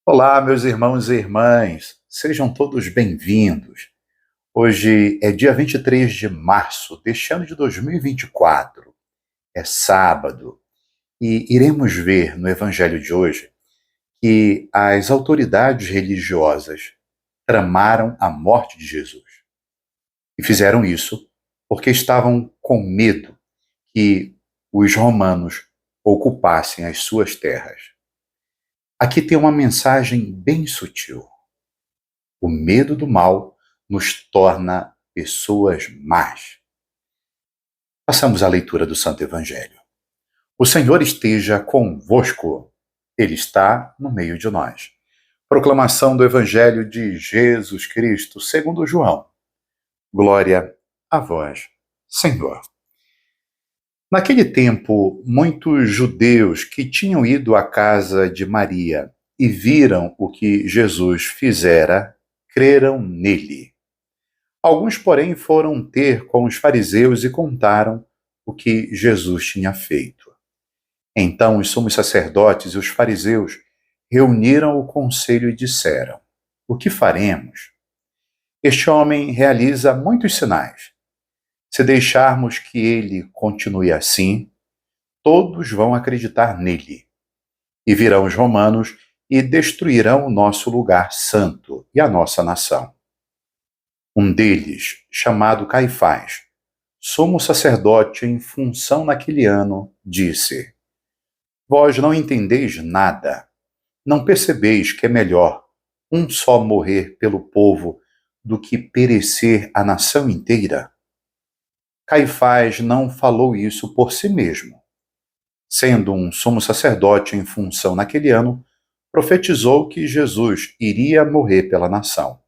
Olá, meus irmãos e irmãs, sejam todos bem-vindos. Hoje é dia 23 de março deste ano de 2024, é sábado, e iremos ver no Evangelho de hoje que as autoridades religiosas tramaram a morte de Jesus. E fizeram isso porque estavam com medo que os romanos ocupassem as suas terras. Aqui tem uma mensagem bem sutil. O medo do mal nos torna pessoas más. Passamos à leitura do Santo Evangelho. O Senhor esteja convosco. Ele está no meio de nós. Proclamação do Evangelho de Jesus Cristo, segundo João. Glória a vós, Senhor. Naquele tempo, muitos judeus que tinham ido à casa de Maria e viram o que Jesus fizera, creram nele. Alguns, porém, foram ter com os fariseus e contaram o que Jesus tinha feito. Então os sumos sacerdotes e os fariseus reuniram o conselho e disseram: O que faremos? Este homem realiza muitos sinais. Se deixarmos que ele continue assim, todos vão acreditar nele. E virão os romanos e destruirão o nosso lugar santo e a nossa nação. Um deles, chamado Caifás, sumo sacerdote em função naquele ano, disse: Vós não entendeis nada. Não percebeis que é melhor um só morrer pelo povo do que perecer a nação inteira? Caifás não falou isso por si mesmo. Sendo um sumo sacerdote em função naquele ano, profetizou que Jesus iria morrer pela nação.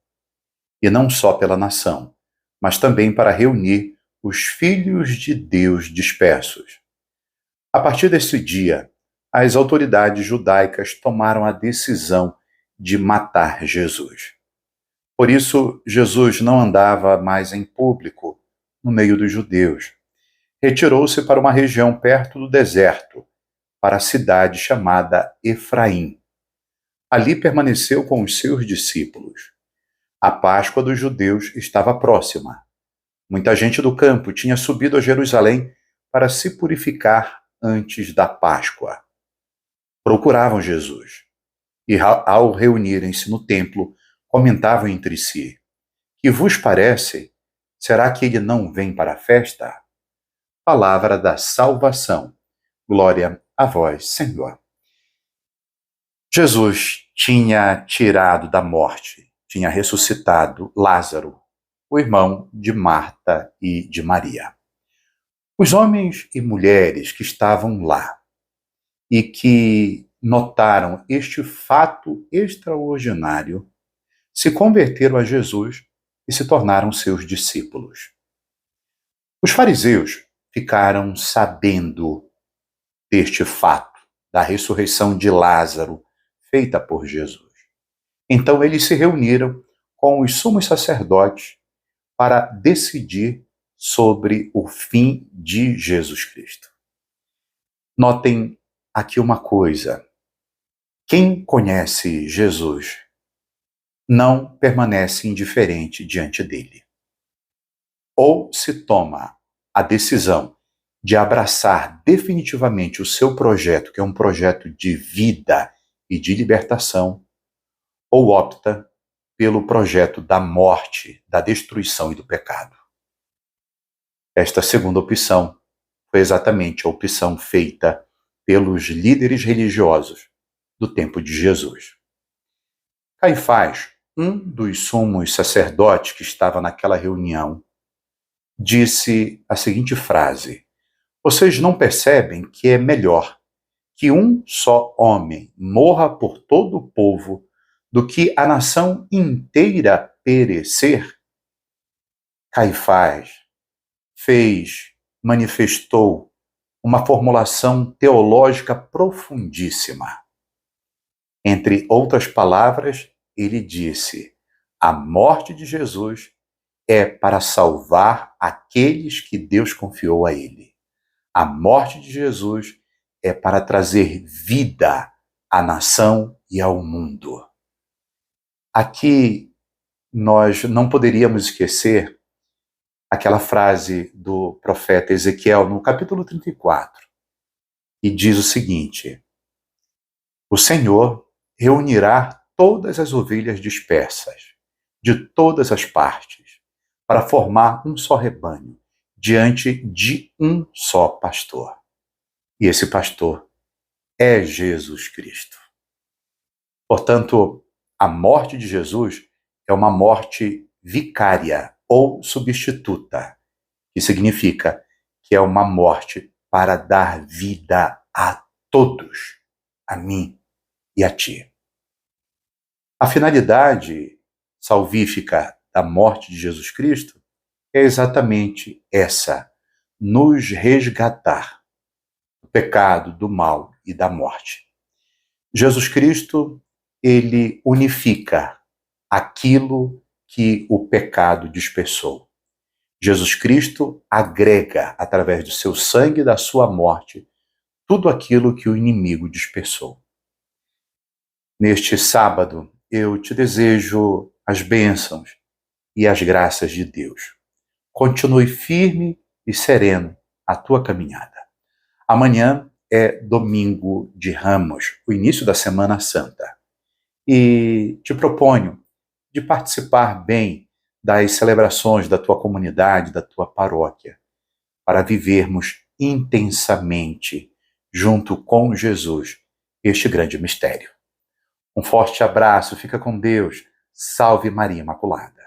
E não só pela nação, mas também para reunir os filhos de Deus dispersos. A partir desse dia, as autoridades judaicas tomaram a decisão de matar Jesus. Por isso, Jesus não andava mais em público no meio dos judeus. Retirou-se para uma região perto do deserto, para a cidade chamada Efraim. Ali permaneceu com os seus discípulos. A Páscoa dos judeus estava próxima. Muita gente do campo tinha subido a Jerusalém para se purificar antes da Páscoa. Procuravam Jesus e, ao reunirem-se no templo, comentavam entre si: Que vos parece? Será que ele não vem para a festa? Palavra da salvação. Glória a vós, Senhor. Jesus tinha tirado da morte, tinha ressuscitado Lázaro, o irmão de Marta e de Maria. Os homens e mulheres que estavam lá e que notaram este fato extraordinário se converteram a Jesus e se tornaram seus discípulos. Os fariseus ficaram sabendo deste fato, da ressurreição de Lázaro, feita por Jesus. Então eles se reuniram com os sumos sacerdotes para decidir sobre o fim de Jesus Cristo. Notem aqui uma coisa: quem conhece Jesus não permanece indiferente diante dele. Ou se toma a decisão de abraçar definitivamente o seu projeto, que é um projeto de vida e de libertação, ou opta pelo projeto da morte, da destruição e do pecado. Esta segunda opção foi exatamente a opção feita pelos líderes religiosos do tempo de Jesus. Caifás, um dos sumos sacerdotes que estava naquela reunião, disse a seguinte frase: Vocês não percebem que é melhor que um só homem morra por todo o povo do que a nação inteira perecer? Caifás manifestou uma formulação teológica profundíssima. Entre outras palavras, ele disse: a morte de Jesus é para salvar aqueles que Deus confiou a ele. A morte de Jesus é para trazer vida à nação e ao mundo. Aqui nós não poderíamos esquecer aquela frase do profeta Ezequiel no capítulo 34, e diz o seguinte: o Senhor reunirá todas as ovelhas dispersas, de todas as partes, para formar um só rebanho, diante de um só pastor. E esse pastor é Jesus Cristo. Portanto, a morte de Jesus é uma morte vicária ou substituta, que significa que é uma morte para dar vida a todos, a mim e a ti. A finalidade salvífica da morte de Jesus Cristo é exatamente essa: nos resgatar do pecado, do mal e da morte. Jesus Cristo, ele unifica aquilo que o pecado dispersou. Jesus Cristo agrega, através do seu sangue e da sua morte, tudo aquilo que o inimigo dispersou. Neste sábado, eu te desejo as bênçãos e as graças de Deus. Continue firme e sereno a tua caminhada. Amanhã é domingo de Ramos, o início da Semana Santa. E te proponho de participar bem das celebrações da tua comunidade, da tua paróquia, para vivermos intensamente, junto com Jesus, este grande mistério. Um forte abraço, fica com Deus. Salve Maria Imaculada.